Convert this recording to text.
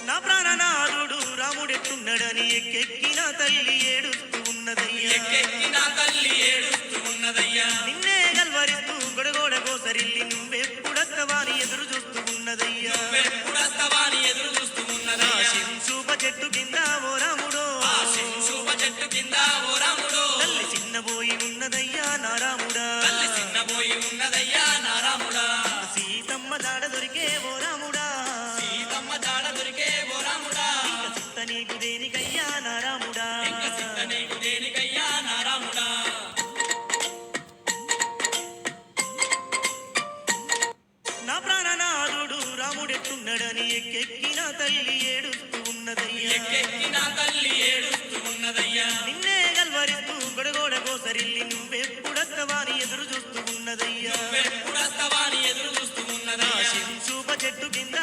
నా ప్రాణనాథుడు రాముడెట్టున్నడని ఎక్కెక్కిన తల్లి ఏడుస్తూ ఉన్నదయ్యా నిన్నే గల్వరిస్తూ గొడగోడ గోసరిల్లి నువ్వెప్పుడస్తవాని ఎదురు చూస్తూ ఉన్నదయ్యా శింశూప చెట్టు కింద ఓ రాముడో తల్లి చిన్నబోయి ఉన్నదయ్యా నారాముడా సీతమ్మ జాడ దొరికే ఓ రాముడా చిత్త నీకు దేనికయ్యా నారాముడా నా ప్రాణనాథుడు రాముడెట్టున్నడని ఎక్కెక్కిన తల్లి ఏడుస్తూ ఉన్నదయ్యా నిన్నే గల్వరిస్తూ గొడగోడ గోసరిల్లి నువ్వెప్పుడస్తవాని ఎదురు చూస్తూ ఉన్నదయ్యా శింశూప చెట్టు కింద